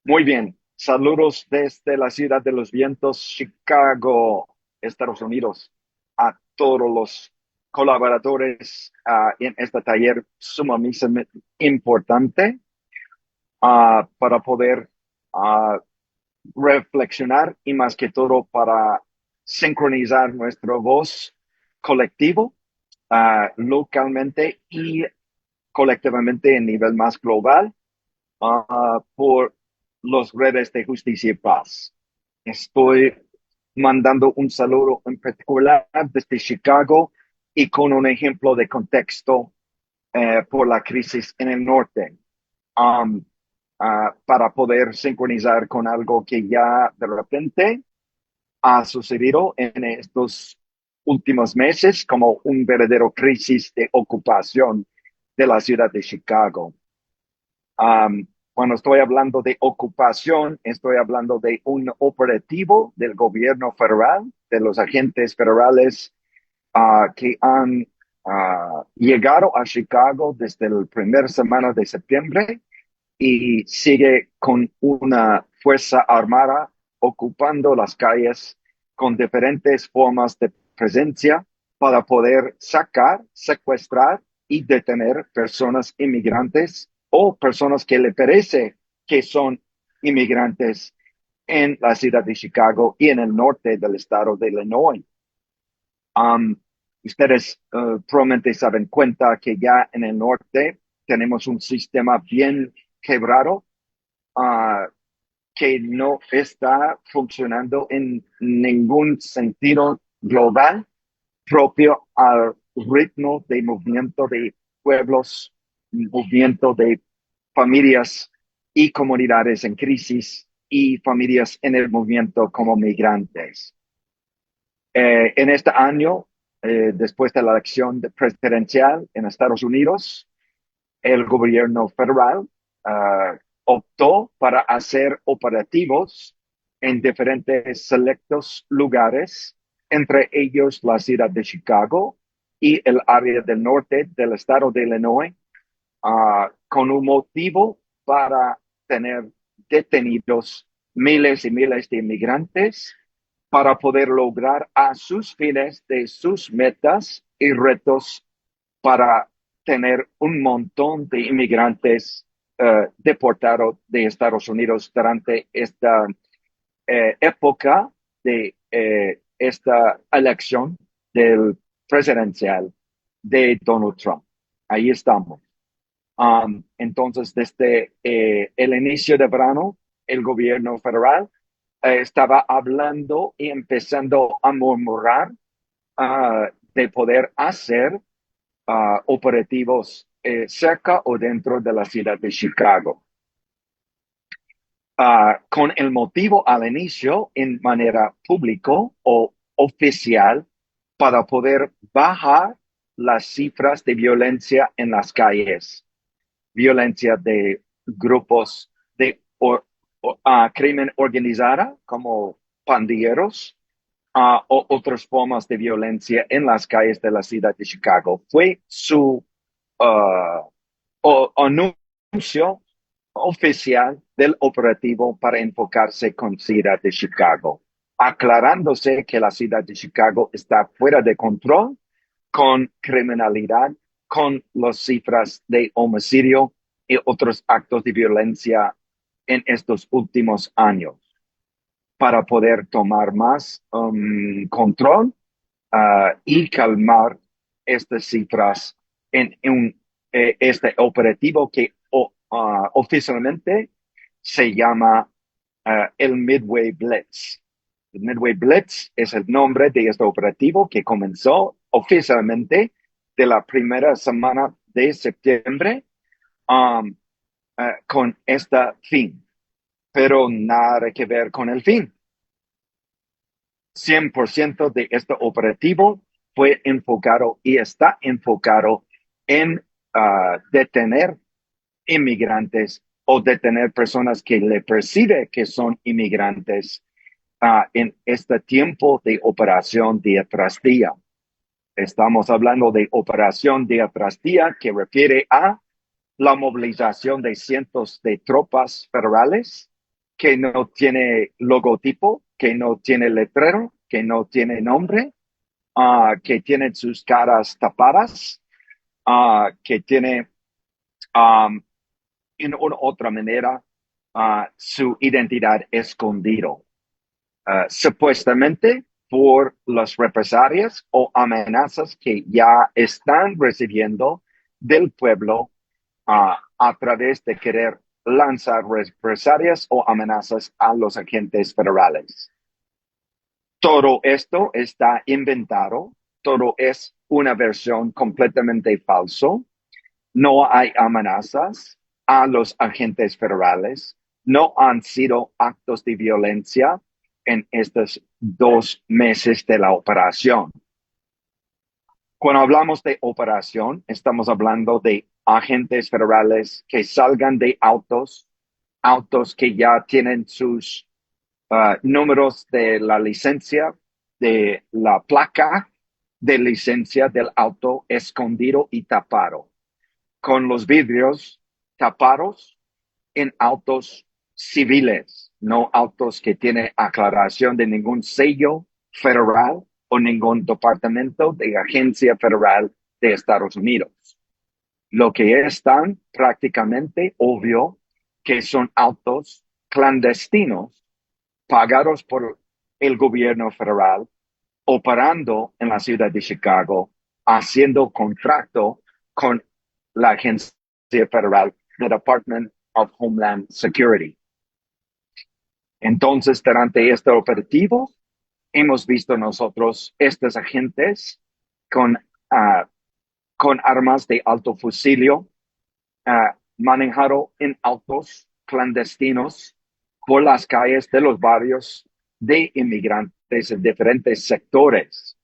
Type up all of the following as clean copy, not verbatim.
Muy bien. Saludos desde la ciudad de los vientos, Chicago, Estados Unidos, a todos los colaboradores en este taller sumamente importante para poder ah, reflexionar y más que todo para sincronizar nuestra voz colectivo, localmente y colectivamente en nivel más global por los redes de justicia y paz. Estoy mandando un saludo en particular desde Chicago y con un ejemplo de contexto por la crisis en el norte, um, para poder sincronizar con algo que ya de repente ha sucedido en estos últimos meses como un verdadero crisis de ocupación de la ciudad de Chicago. Cuando estoy hablando de ocupación, estoy hablando de un operativo del gobierno federal, de los agentes federales que han llegado a Chicago desde la primera semana de septiembre y sigue con una fuerza armada ocupando las calles con diferentes formas de presencia para poder sacar, secuestrar y detener personas inmigrantes o personas que le parece que son inmigrantes en la ciudad de Chicago y en el norte del estado de Illinois. Um, Ustedes probablemente saben cuenta que ya en el norte tenemos un sistema bien quebrado, uh, que no está funcionando en ningún sentido global propio al ritmo de movimiento de pueblos, movimiento de familias y comunidades en crisis y familias en el movimiento como migrantes. En este año, después de la elección presidencial en Estados Unidos, el gobierno federal optó para hacer operativos en diferentes selectos lugares, entre ellos la ciudad de Chicago y el área del norte del estado de Illinois, con un motivo para tener detenidos miles y miles de inmigrantes para poder lograr a sus fines de sus metas y retos para tener un montón de inmigrantes deportados de Estados Unidos durante esta época de esta elección del presidencial de Donald Trump. Ahí estamos. Entonces, desde el inicio de verano, el gobierno federal estaba hablando y empezando a murmurar de poder hacer operativos cerca o dentro de la ciudad de Chicago. Con el motivo al inicio en manera público o oficial para poder bajar las cifras de violencia en las calles, violencia de grupos de crimen organizada como pandilleros, o otras formas de violencia en las calles de la ciudad de Chicago. Fue su anuncio oficial del operativo para enfocarse con ciudad de Chicago, aclarándose que la ciudad de Chicago está fuera de control con criminalidad, con las cifras de homicidio y otros actos de violencia en estos últimos años para poder tomar más control y calmar estas cifras en este operativo que oficialmente se llama el Midway Blitz. El Midway Blitz es el nombre de este operativo que comenzó oficialmente de la primera semana de septiembre um, con este fin, pero nada que ver con el fin. 100% de este operativo fue enfocado y está enfocado en detener inmigrantes o detener personas que le percibe que son inmigrantes en este tiempo de operación día tras día. Estamos hablando de operación día tras día que refiere a la movilización de cientos de tropas federales que no tiene logotipo, que no tiene letrero, que no tiene nombre, que tienen sus caras tapadas, que tiene um, en una otra manera su identidad escondido, supuestamente por las represalias o amenazas que ya están recibiendo del pueblo a través de querer lanzar represalias o amenazas a los agentes federales. Todo esto está inventado, todo es una versión completamente falso. No hay amenazas a los agentes federales, no han sido actos de violencia en estos 2 meses de la operación. Cuando hablamos de operación, estamos hablando de agentes federales que salgan de autos que ya tienen sus números de la licencia, de la placa de licencia del auto escondido y tapado, con los vidrios tapados en autos civiles, no autos que tienen aclaración de ningún sello federal o ningún departamento de agencia federal de Estados Unidos. Lo que es tan prácticamente obvio que son autos clandestinos pagados por el gobierno federal, operando en la ciudad de Chicago, haciendo contrato con la agencia federal, the Department of Homeland Security. Entonces, durante este operativo, hemos visto nosotros estos agentes con, uh, con armas de alto fusilio, manejado en autos clandestinos por las calles de los barrios de inmigrantes en diferentes sectores,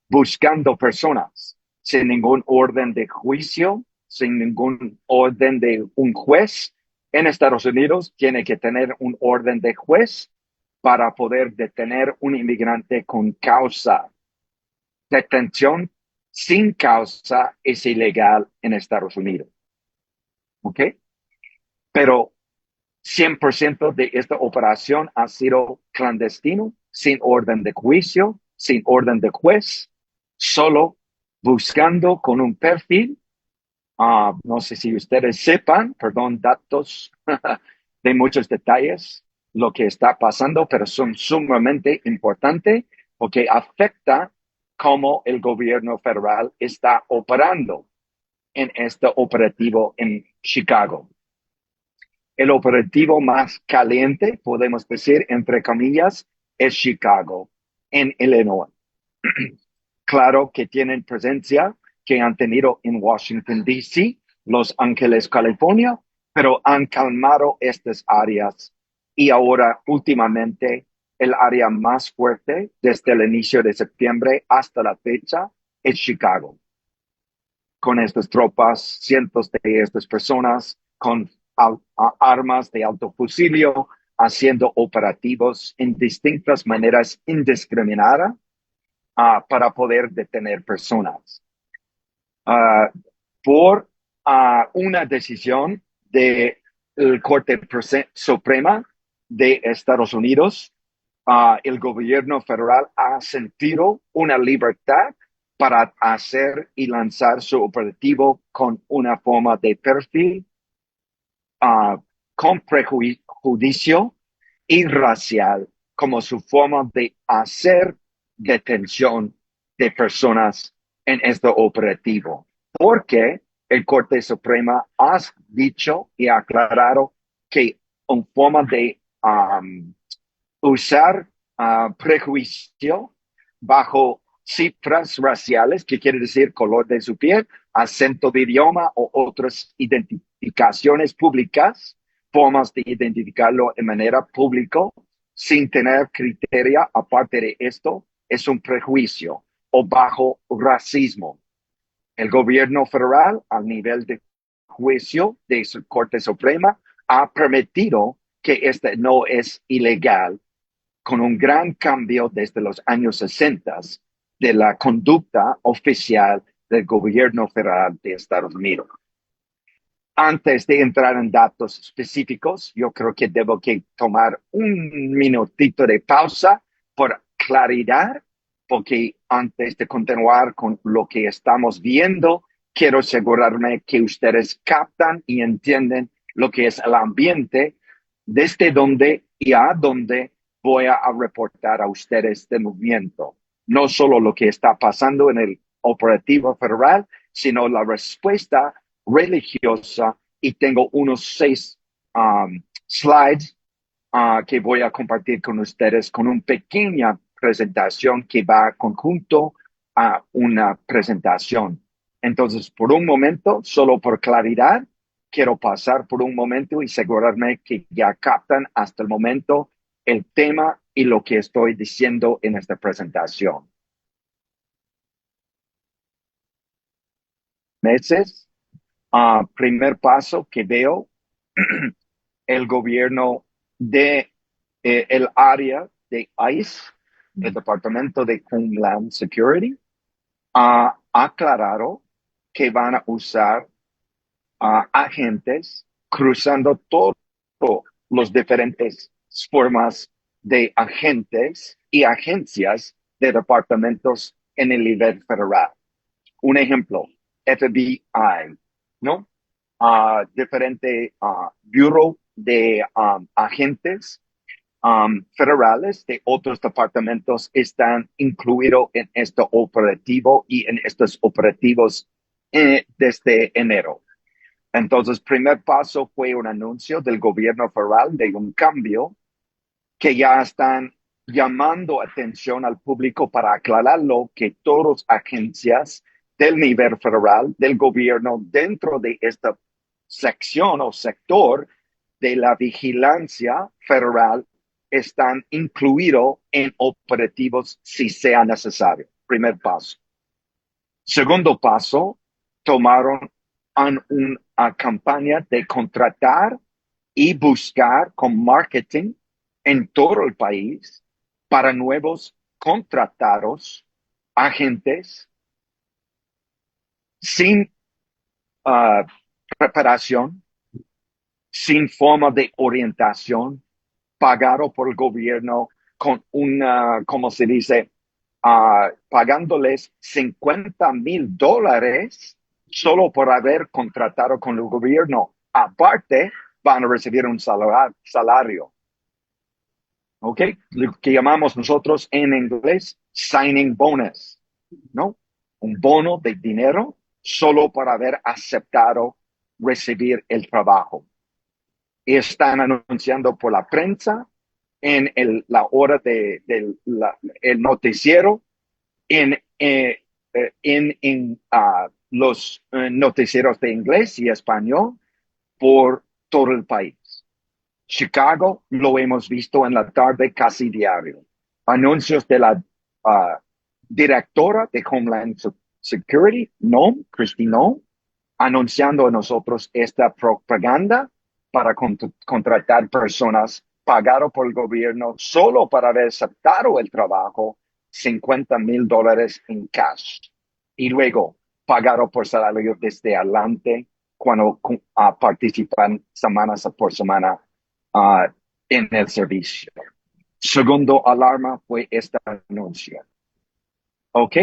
buscando personas sin ningún orden de juicio, sin ningún orden de un juez. En Estados Unidos tiene que tener un orden de juez para poder detener un inmigrante con causa. Detención sin causa es ilegal en Estados Unidos. ¿Ok? Pero 100% de esta operación ha sido clandestino, sin orden de juicio, sin orden de juez, solo buscando con un perfil. No sé si ustedes sepan, perdón, datos de muchos detalles, lo que está pasando, pero son sumamente importantes porque afecta cómo el gobierno federal está operando en este operativo en Chicago. El operativo más caliente, podemos decir, entre comillas, es Chicago, en Illinois. Claro que tienen presencia que han tenido en Washington, D.C., Los Ángeles, California, pero han calmado estas áreas y ahora últimamente el área más fuerte desde el inicio de septiembre hasta la fecha es Chicago. Con estas tropas, cientos de estas personas con armas de alto fusilio, haciendo operativos en distintas maneras indiscriminadas para poder detener personas. Por una decisión de la Corte Suprema de Estados Unidos, el gobierno federal ha sentido una libertad para hacer y lanzar su operativo con una forma de perfil, con prejuicio y racial, como su forma de hacer detención de personas en este operativo. Porque el Corte Suprema ha dicho y aclarado que en forma de usar prejuicio bajo cifras raciales, que quiere decir color de su piel, acento de idioma o otras identificaciones públicas, formas de identificarlo de manera pública, sin tener criterio aparte de esto, es un prejuicio o bajo racismo. El gobierno federal, al nivel de juicio de su Corte Suprema, ha permitido que este no es ilegal, con un gran cambio desde los años 60 de la conducta oficial del gobierno federal de Estados Unidos. Antes de entrar en datos específicos, yo creo que debo que tomar un minutito de pausa por claridad, porque antes de continuar con lo que estamos viendo, quiero asegurarme que ustedes captan y entienden lo que es el ambiente, desde donde y a dónde voy a reportar a ustedes de movimiento. No solo lo que está pasando en el operativo federal, sino la respuesta religiosa, y tengo unos 6 slides que voy a compartir con ustedes con una pequeña presentación que va conjunto a una presentación. Entonces, por un momento, solo por claridad, quiero pasar por un momento y asegurarme que ya captan hasta el momento el tema y lo que estoy diciendo en esta presentación. Meses, primer paso que veo, el gobierno de el área de ICE, el Departamento de Homeland Security, ha aclarado que van a usar agentes cruzando todos los diferentes formas de agentes y agencias de departamentos en el nivel federal. Un ejemplo, FBI, ¿no? Diferente bureau de agentes federales de otros departamentos están incluidos en este operativo y en estos operativos desde enero. Entonces, primer paso fue un anuncio del gobierno federal de un cambio que ya están llamando atención al público para aclararlo, que todas agencias del nivel federal, del gobierno, dentro de esta sección o sector de la vigilancia federal, están incluidos en operativos si sea necesario. Primer paso. Segundo paso, tomaron una campaña de contratar y buscar con marketing en todo el país para nuevos contratados, agentes sin uh, preparación, sin forma de orientación, pagado por el gobierno con una, ¿cómo se dice? Pagándoles $50,000 solo por haber contratado con el gobierno. Aparte, van a recibir un salario. ¿Ok? Lo que llamamos nosotros en inglés signing bonus, ¿no? Un bono de dinero solo por haber aceptado recibir el trabajo. Y están anunciando por la prensa, en la hora el noticiero, en los noticieros de inglés y español por todo el país. Chicago lo hemos visto en la tarde casi diario. Anuncios de la directora de Homeland Security, no, Kristi Noem, anunciando a nosotros esta propaganda para contratar personas pagado por el gobierno solo para haber aceptado el trabajo, $50,000 en cash. Y luego pagado por salario desde adelante cuando participan semanas por semana en el servicio. Segundo alarma fue este anuncio. ¿Ok?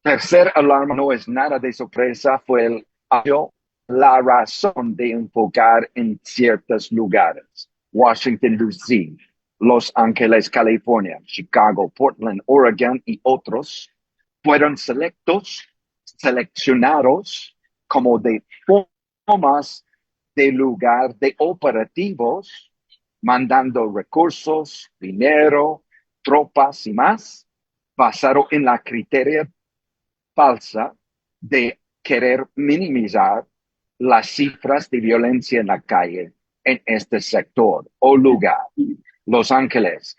Tercer alarma no es nada de sorpresa, fue la razón de enfocar en ciertos lugares. Washington, D.C., Los Ángeles, California, Chicago, Portland, Oregon y otros fueron seleccionados como de formas de lugar de operativos, mandando recursos, dinero, tropas y más, basado en la criteria falsa de querer minimizar las cifras de violencia en la calle en este sector o lugar. Los Ángeles,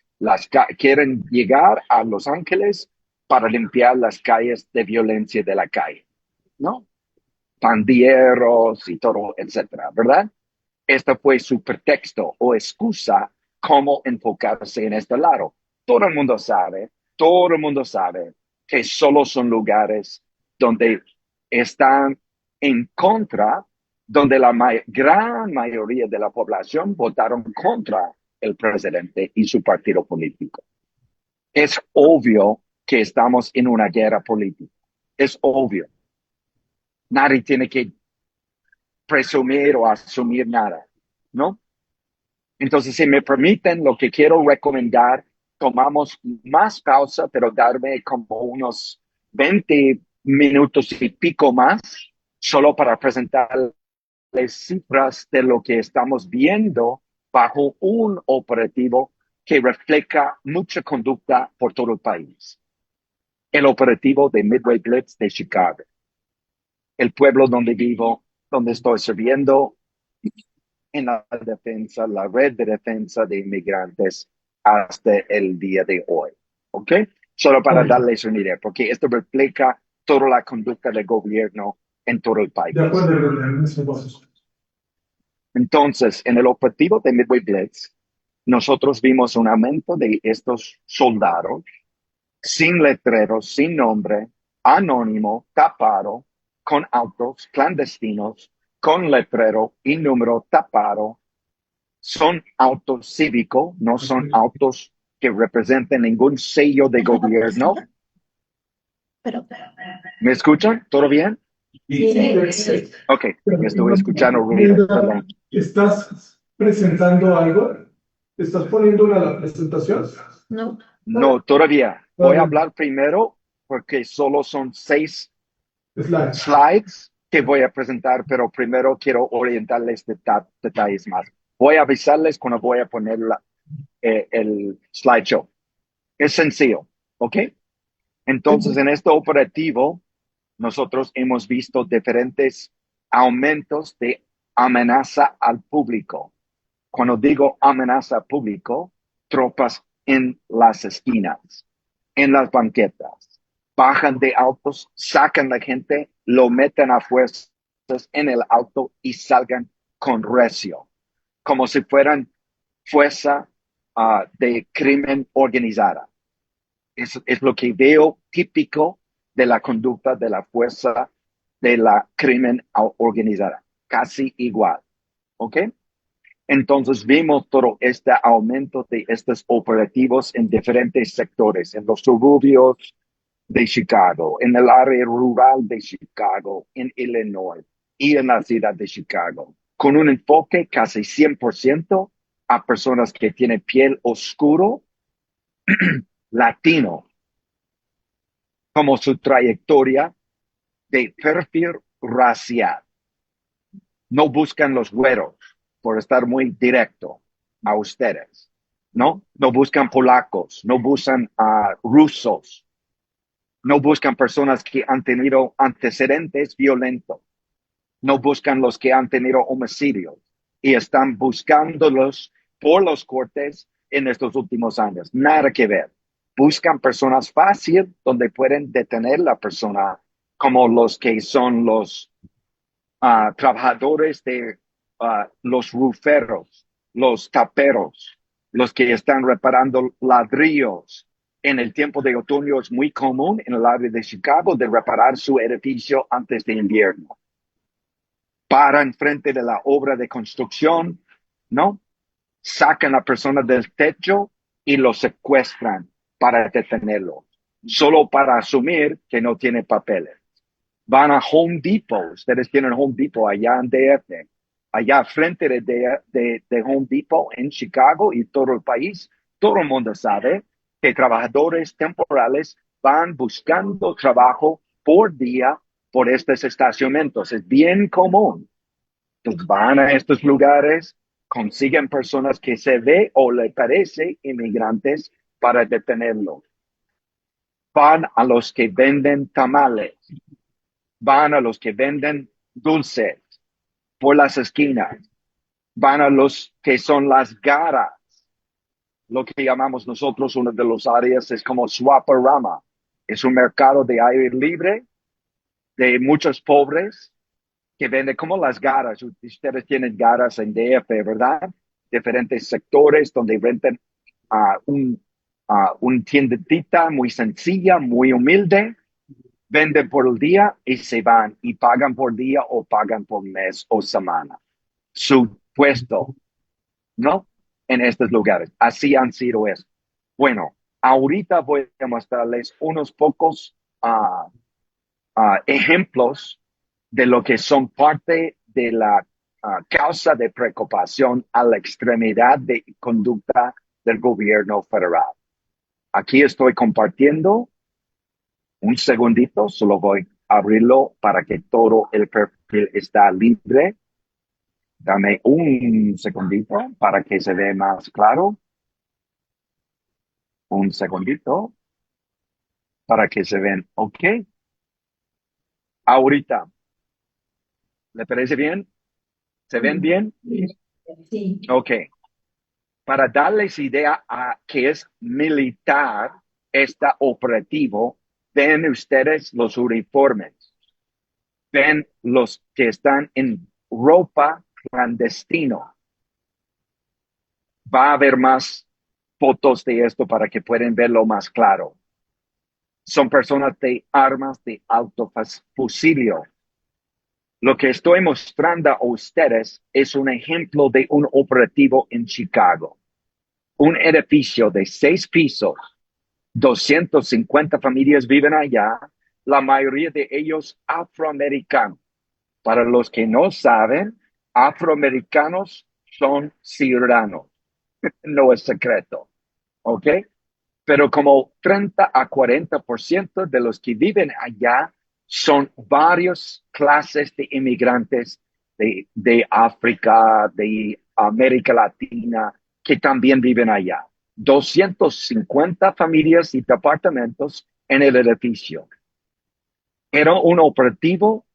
quieren llegar a Los Ángeles para limpiar las calles de violencia de la calle, ¿no? Pandilleros y todo, etcétera, ¿verdad? Este fue su pretexto o excusa cómo enfocarse en este lado. Todo el mundo sabe que solo son lugares donde están en contra, donde la gran mayoría de la población votaron contra el presidente y su partido político. Es obvio que estamos en una guerra política. Es obvio. Nadie tiene que presumir o asumir nada, ¿no? Entonces, si me permiten, lo que quiero recomendar, tomamos más pausa, pero darme como unos 20 minutos y pico más, solo para presentarles cifras de lo que estamos viendo bajo un operativo que refleja mucha conducta por todo el país. El operativo de Midway Blitz de Chicago, el pueblo donde vivo, donde estoy sirviendo en la defensa, la red de defensa de inmigrantes hasta el día de hoy. ¿Ok? Solo para darles una idea, porque esto refleja toda la conducta del gobierno en todo el país. De acuerdo, René, eso vamos. Entonces, en el operativo de Midway Blitz, nosotros vimos un aumento de estos soldados sin letreros, sin nombre, anónimo, tapado, con autos clandestinos, con letrero y número tapado. Son autos cívicos, no son autos que representen ningún sello de gobierno. ¿Me escuchan? ¿Todo bien? Sí. Ok, estoy escuchando ruido, perdón. ¿Estás presentando algo? ¿Estás poniendo la presentación? No. No, todavía. Voy a hablar primero porque solo son 6 Slide. slides que voy a presentar, pero primero quiero orientarles detalles más. Voy a avisarles cuando voy a poner el slideshow. Es sencillo, ¿ok? Entonces, en este operativo, nosotros hemos visto diferentes aumentos de amenaza al público. Cuando digo amenaza al público, tropas en las esquinas, en las banquetas, bajan de autos, sacan a la gente, lo meten a fuerzas en el auto y salgan con recio, como si fueran fuerza de crimen organizada. Es lo que veo típico de la conducta de la fuerza de la crimen organizada, casi igual, ¿ok? Entonces vimos todo este aumento de estos operativos en diferentes sectores, en los suburbios de Chicago, en el área rural de Chicago, en Illinois y en la ciudad de Chicago, con un enfoque casi 100% a personas que tienen piel oscuro, latino, como su trayectoria de perfil racial. No buscan los güeros, por estar muy directo a ustedes, ¿no? No buscan polacos, no buscan rusos, no buscan personas que han tenido antecedentes violentos, no buscan los que han tenido homicidios y están buscándolos por los cortes en estos últimos años. Nada que ver. Buscan personas fáciles donde pueden detener la persona, como los que son los trabajadores de los ruferos, los taperos, los que están reparando ladrillos. En el tiempo de otoño es muy común en el área de Chicago de reparar su edificio antes de invierno. Paran frente de la obra de construcción, ¿no? Sacan a la persona del techo y lo secuestran para detenerlo, solo para asumir que no tiene papeles. Van a Home Depot, ustedes tienen Home Depot allá en DF, allá frente de Home Depot en Chicago y todo el país, todo el mundo sabe que trabajadores temporales van buscando trabajo por día por estos estacionamientos. Es bien común. Entonces van a estos lugares, consiguen personas que se ve o le parece inmigrantes para detenerlos. Van a los que venden tamales, van a los que venden dulces por las esquinas, van a los que son las garas, lo que llamamos nosotros una de las áreas es como Swaparama, es un mercado de aire libre de muchos pobres que venden como las garas. Ustedes tienen garas en DF, ¿verdad? Diferentes sectores donde venden un tiendecita muy sencilla, muy humilde, Venden por el día y se van y pagan por día o pagan por mes o semana. Su puesto, ¿no? En estos lugares. Así han sido eso. Bueno, ahorita voy a mostrarles unos pocos ejemplos de lo que son parte de la causa de preocupación a la extremidad de conducta del gobierno federal. Aquí estoy compartiendo un segundito, solo voy a abrirlo para que todo el perfil está libre. Dame un segundito para que se vea más claro. Un segundito para que se vean. Ok. Ahorita, ¿le parece bien? ¿Se ven bien? Sí. Ok. Para darles idea a que es militar este operativo, ven ustedes los uniformes, ven los que están en ropa clandestino. Va a haber más fotos de esto para que puedan verlo más claro. Son personas de armas de alto fusilio. Lo que estoy mostrando a ustedes es un ejemplo de un operativo en Chicago. Un edificio de 6 pisos, 250 familias viven allá, la mayoría de ellos afroamericanos. Para los que no saben, afroamericanos son ciudadanos, no es secreto, ¿ok? Pero como 30 a 40% de los que viven allá son varias clases de inmigrantes de África, de América Latina, que también viven allá. 250 familias y departamentos en el edificio. Era un operativo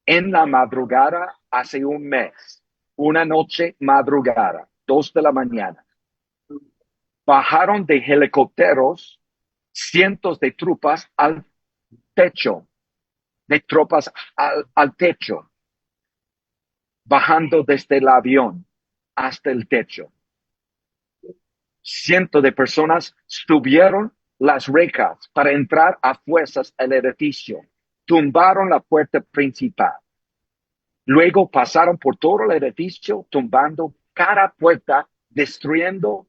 en la madrugada hace un mes, una noche madrugada, 2 de la mañana. Bajaron de helicópteros cientos de tropas al techo, de tropas al techo, bajando desde el avión hasta el techo. Cientos de personas subieron las rejas para entrar a fuerzas al edificio, tumbaron la puerta principal. Luego pasaron por todo el edificio, tumbando cada puerta, destruyendo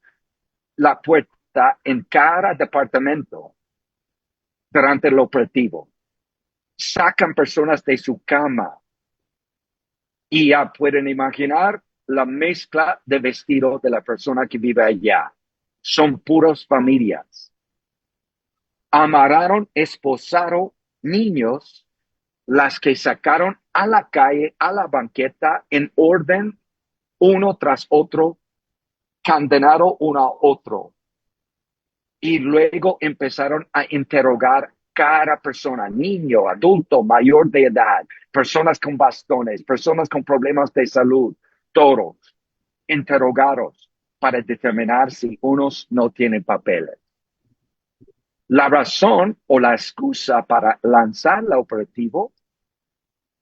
la puerta en cada departamento durante el operativo. Sacan personas de su cama y ya pueden imaginar la mezcla de vestido de la persona que vive allá. Son puras familias. Amarraron, esposaron niños, las que sacaron a la calle, a la banqueta, en orden, uno tras otro, condenado uno a otro. Y luego empezaron a interrogar cada persona, niño, adulto, mayor de edad, personas con bastones, personas con problemas de salud, todos interrogados para determinar si unos no tienen papeles. La razón o la excusa para lanzar el operativo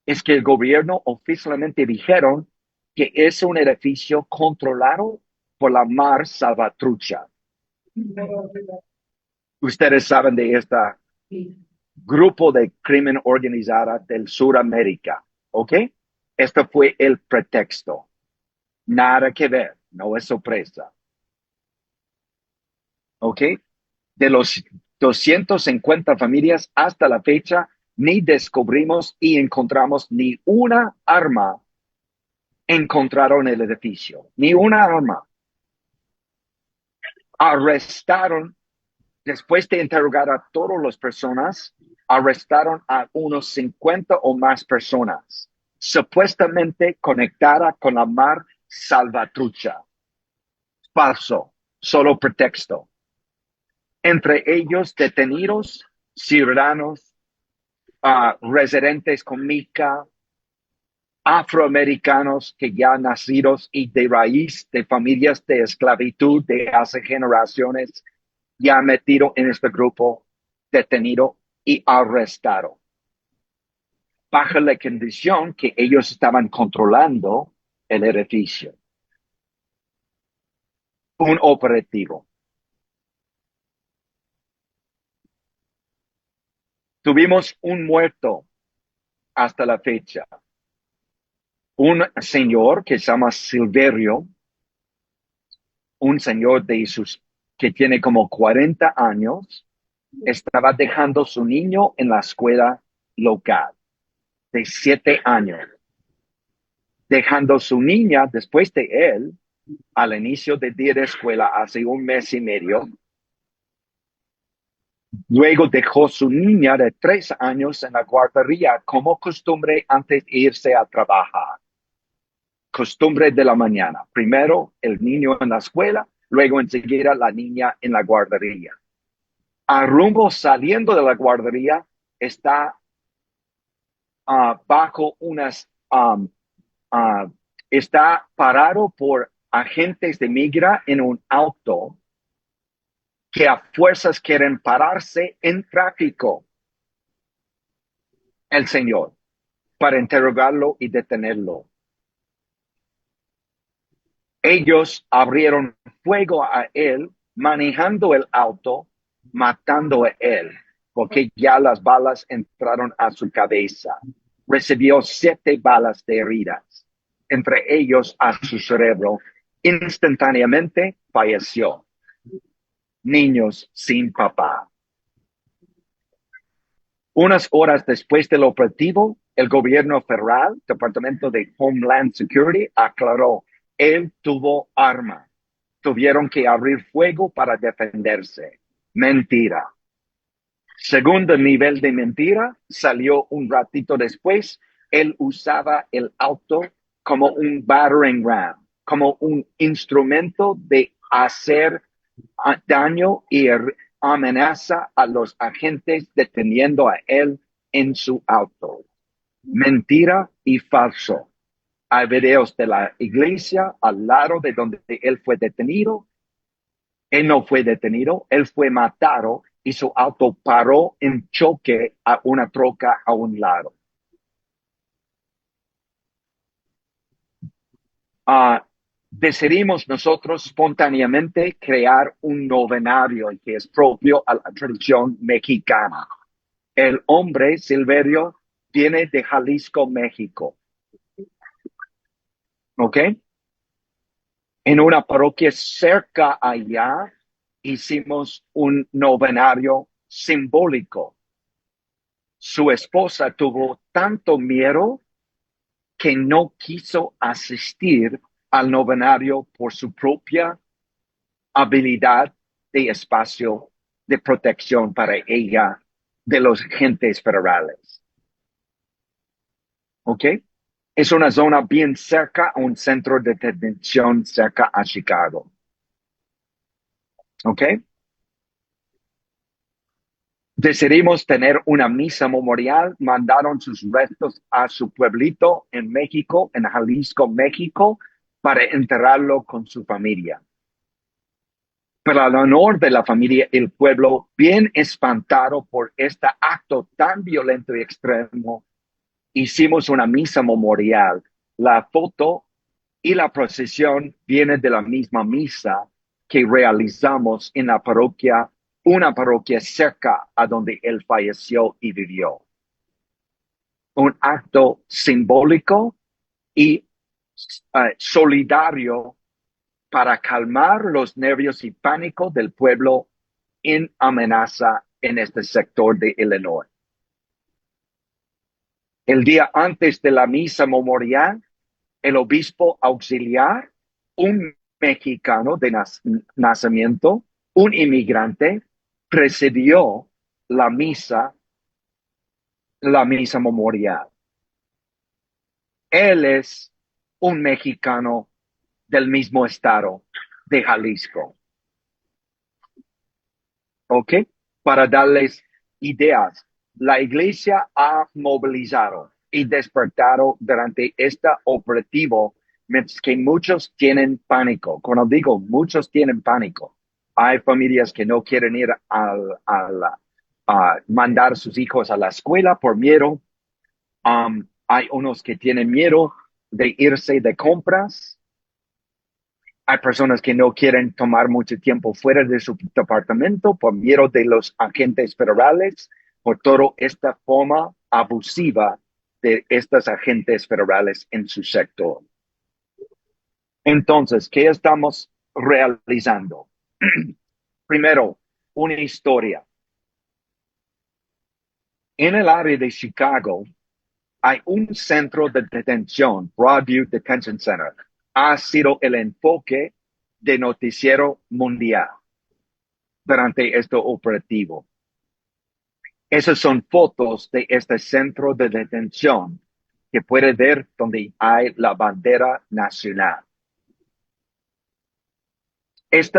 es que el gobierno oficialmente dijeron que es un edificio controlado por la Mar Salvatrucha. Ustedes saben de este grupo de crimen organizada del Suramérica, ¿ok? Este fue el pretexto. Nada que ver, no es sorpresa, ¿ok? De los 250 familias hasta la fecha, ni descubrimos y encontramos ni una arma encontraron en el edificio, ni una arma. Arrestaron, después de interrogar a todas las personas, arrestaron a unos 50 o más personas, supuestamente conectada con la Mar Salvatrucha. Falso, solo pretexto. Entre ellos detenidos, ciudadanos, residentes con mica, afroamericanos que ya nacidos y de raíz de familias de esclavitud de hace generaciones, ya metido en este grupo, detenido y arrestado. Bajo la condición que ellos estaban controlando el edificio. Un operativo. Tuvimos un muerto hasta la fecha. Un señor que se llama Silverio, un señor que tiene como 40 años, estaba dejando su niño en la escuela local de 7 años, dejando su niña después de él al inicio del día de escuela hace un mes y medio. Luego dejó su niña de 3 años en la guardería como costumbre antes de irse a trabajar. Costumbre de la mañana. Primero el niño en la escuela, luego enseguida la niña en la guardería. A rumbo saliendo de la guardería está bajo está parado por agentes de migra en un auto que a fuerzas quieren pararse en tráfico el señor para interrogarlo y detenerlo. Ellos abrieron fuego a él manejando el auto, matando a él, porque ya las balas entraron a su cabeza. Recibió 7 balas de heridas, entre ellos a su cerebro. Instantáneamente falleció. Niños sin papá. Unas horas después del operativo, el gobierno federal, Departamento de Homeland Security, aclaró, él tuvo arma. Tuvieron que abrir fuego para defenderse. Mentira. Segundo nivel de mentira, salió un ratito después, él usaba el auto como un battering ram, como un instrumento de hacer daño y amenaza a los agentes deteniendo a él en su auto. Mentira y falso. Hay videos de la iglesia al lado de donde él fue detenido. Él no fue detenido, él fue matado y su auto paró en choque a una troca a un lado. Uh, Decidimos nosotros espontáneamente crear un novenario que es propio a la tradición mexicana. El hombre, Silverio, viene de Jalisco, México. ¿Ok? En una parroquia cerca allá, hicimos un novenario simbólico. Su esposa tuvo tanto miedo que no quiso asistir al novenario por su propia habilidad de espacio de protección para ella de los agentes federales. ¿Ok? Es una zona bien cerca a un centro de detención cerca a Chicago. ¿Ok? Decidimos tener una misa memorial, mandaron sus restos a su pueblito en México, en Jalisco, México, para enterrarlo con su familia. Para el honor de la familia, el pueblo, bien espantado por este acto tan violento y extremo, hicimos una misa memorial. La foto y la procesión viene de la misma misa que realizamos en la parroquia, una parroquia cerca a donde él falleció y vivió. Un acto simbólico y solidario para calmar los nervios y pánico del pueblo en amenaza en este sector de Illinois. El día antes de la misa memorial, el obispo auxiliar, un mexicano de nacimiento, un inmigrante, presidió la misa memorial. Él es un mexicano del mismo estado de Jalisco. ¿Ok? Para darles ideas, la iglesia ha movilizado y despertado durante este operativo, mientras que muchos tienen pánico. Cuando digo muchos tienen pánico, hay familias que no quieren ir a mandar sus hijos a la escuela por miedo. Hay unos que tienen miedo de irse de compras. Hay personas que no quieren tomar mucho tiempo fuera de su departamento por miedo de los agentes federales. por toda esta forma abusiva de estos agentes federales en su sector. Entonces, ¿qué estamos realizando? Primero, una historia. En el área de Chicago hay un centro de detención, Broadview Detention Center. Ha sido el enfoque de noticiero mundial durante este operativo. Esas son fotos de este centro de detención que puede ver donde hay la bandera nacional. Este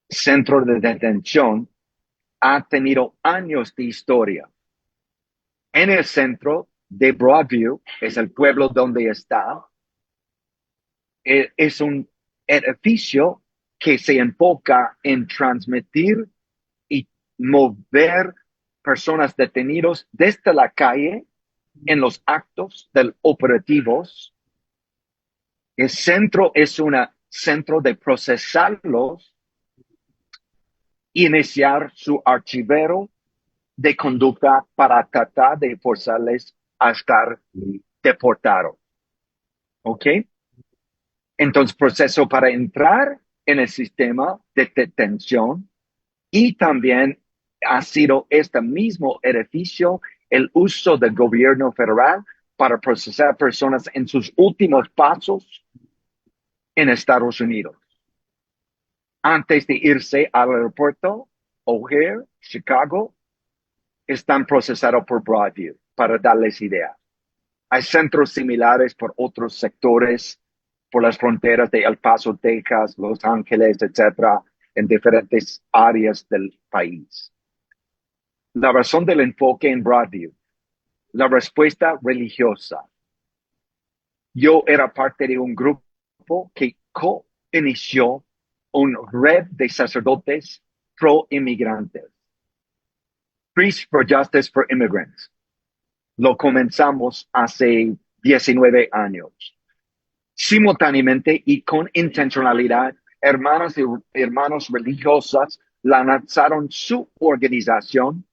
centro de detención ha tenido años de historia. En el centro de Broadview, es el pueblo donde está, es un edificio que se enfoca en transmitir y mover personas detenidas desde la calle en los actos del operativos. El centro es un centro de procesarlos, iniciar su archivero de conducta para tratar de forzarles a estar deportados. ¿Ok? Entonces, proceso para entrar en el sistema de detención y también ha sido este mismo edificio el uso del gobierno federal para procesar personas en sus últimos pasos en Estados Unidos. Antes de irse al aeropuerto O'Hare, Chicago, están procesados por Broadview, para darles idea. Hay centros similares por otros sectores, por las fronteras de El Paso, Texas, Los Ángeles, etcétera, en diferentes áreas del país. La razón del enfoque en Broadview, la respuesta religiosa. Yo era parte de un grupo que co-inició una red de sacerdotes pro-inmigrantes. Priests for Justice for Immigrants. Lo comenzamos hace 19 años. Simultáneamente y con intencionalidad, hermanas y hermanos religiosas lanzaron su organización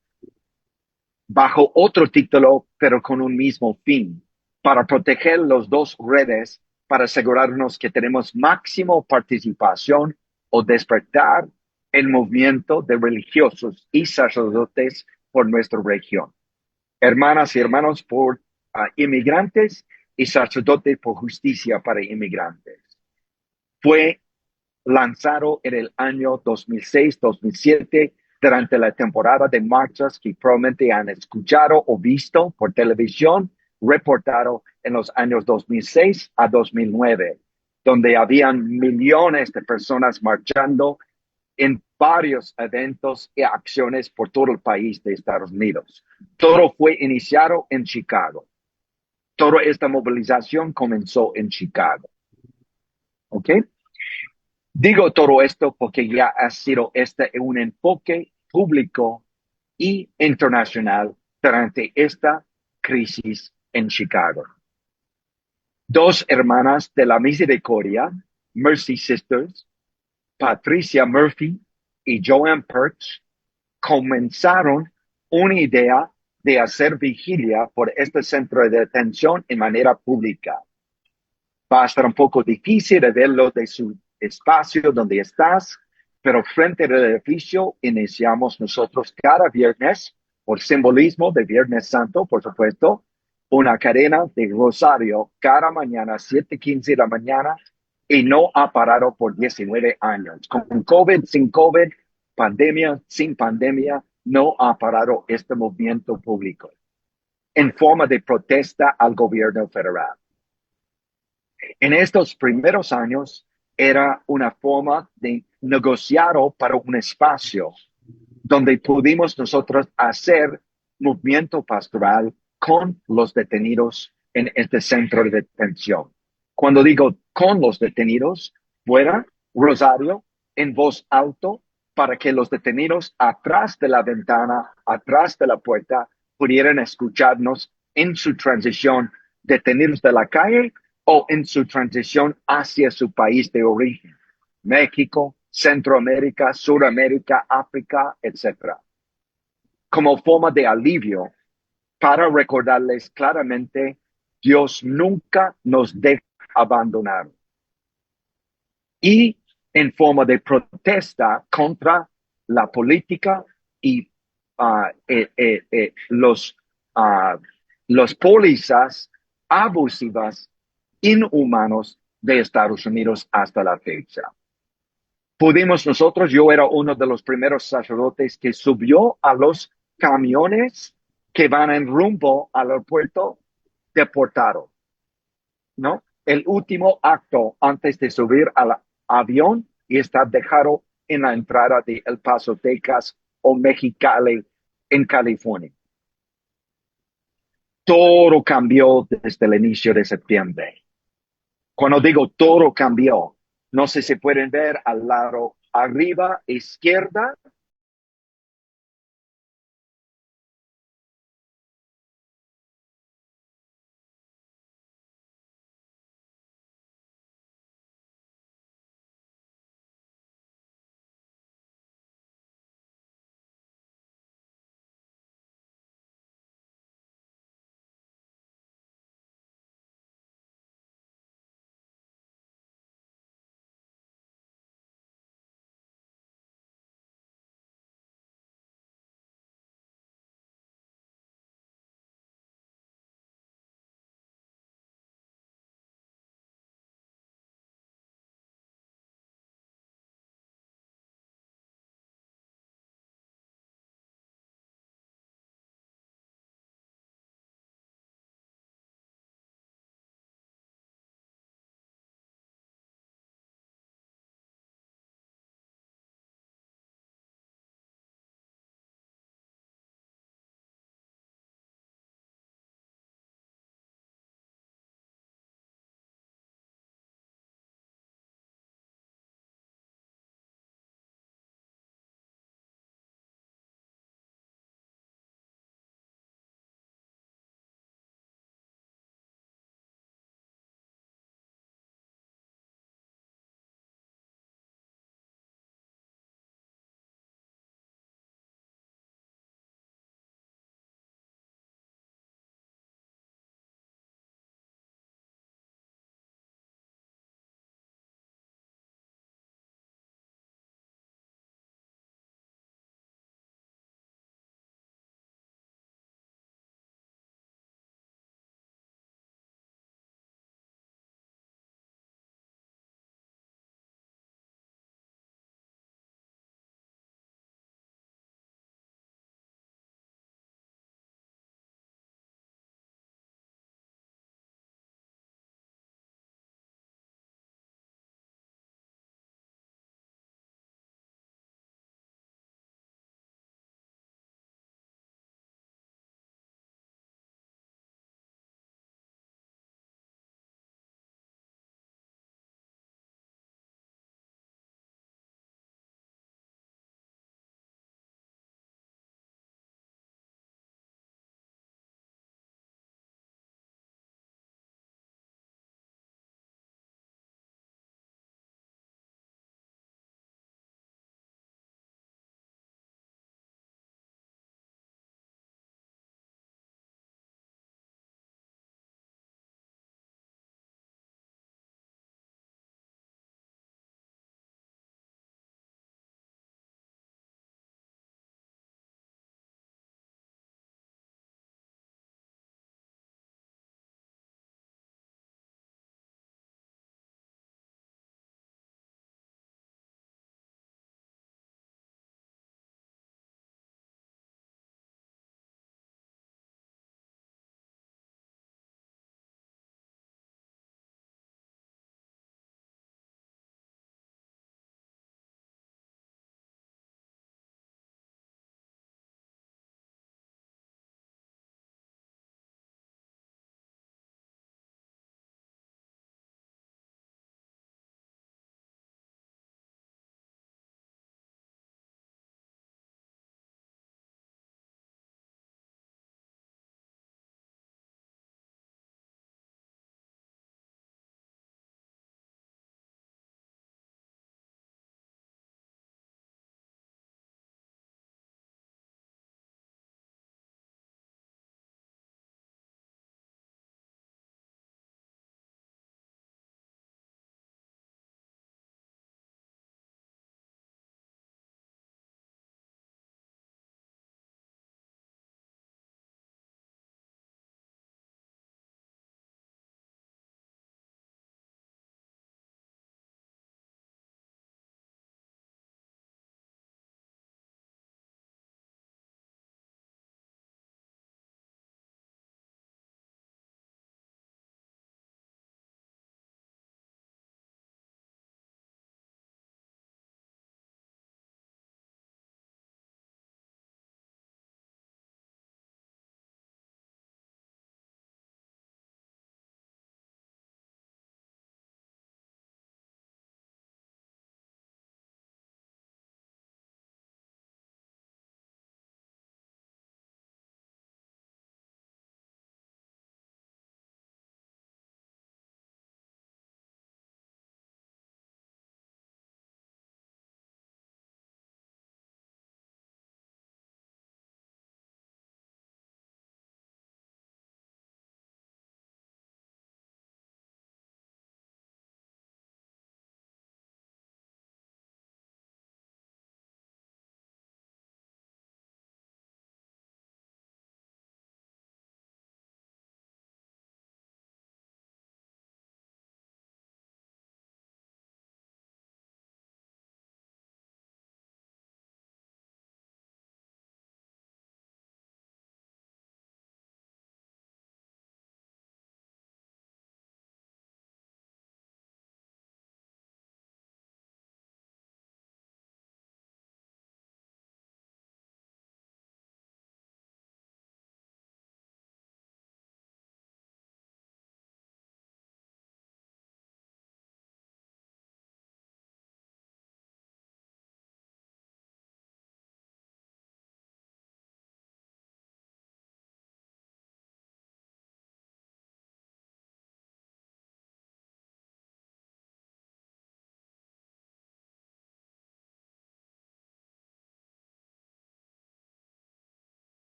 bajo otro título, pero con un mismo fin, para proteger las dos redes, para asegurarnos que tenemos máxima participación o despertar el movimiento de religiosos y sacerdotes por nuestra región. Hermanas y hermanos por inmigrantes y sacerdotes por justicia para inmigrantes. Fue lanzado en el año 2006-2007 durante la temporada de marchas que probablemente han escuchado o visto por televisión, reportado en los años 2006 a 2009, donde habían millones de personas marchando en varios eventos y acciones por todo el país de Estados Unidos. Todo fue iniciado en Chicago. Toda esta movilización comenzó en Chicago. ¿Ok? Digo todo esto porque ya ha sido un enfoque público y internacional durante esta crisis en Chicago. Dos hermanas de la misericordia, Mercy Sisters, Patricia Murphy y Joanne Perch, comenzaron una idea de hacer vigilia por este centro de detención en manera pública. Va a estar un poco difícil de verlo de su espacio donde estás, pero frente al edificio iniciamos nosotros cada viernes, por simbolismo de Viernes Santo, por supuesto, una cadena de rosario cada mañana, 7:15 de la mañana, y no ha parado por 19 años. Con COVID, sin COVID, pandemia, sin pandemia, no ha parado este movimiento público en forma de protesta al gobierno federal. En estos primeros años era una forma de negociar para un espacio donde pudimos nosotros hacer movimiento pastoral con los detenidos en este centro de detención. Cuando digo con los detenidos, fuera rosario en voz alto para que los detenidos atrás de la ventana, atrás de la puerta, pudieran escucharnos en su transición detenidos de la calle o en su transición hacia su país de origen, México, Centroamérica, Suramérica, África, etc. como forma de alivio para recordarles claramente, Dios nunca nos deja abandonar. Y en forma de protesta contra la política y los pólizas abusivas, inhumanos de Estados Unidos hasta la fecha. Pudimos nosotros, yo era uno de los primeros sacerdotes que subió a los camiones que van en rumbo al aeropuerto deportado, ¿no? El último acto antes de subir al avión y estar dejado en la entrada de El Paso, Texas o Mexicali en California. Todo cambió desde el inicio de septiembre. Cuando digo todo cambió, no sé si pueden ver al lado arriba izquierda,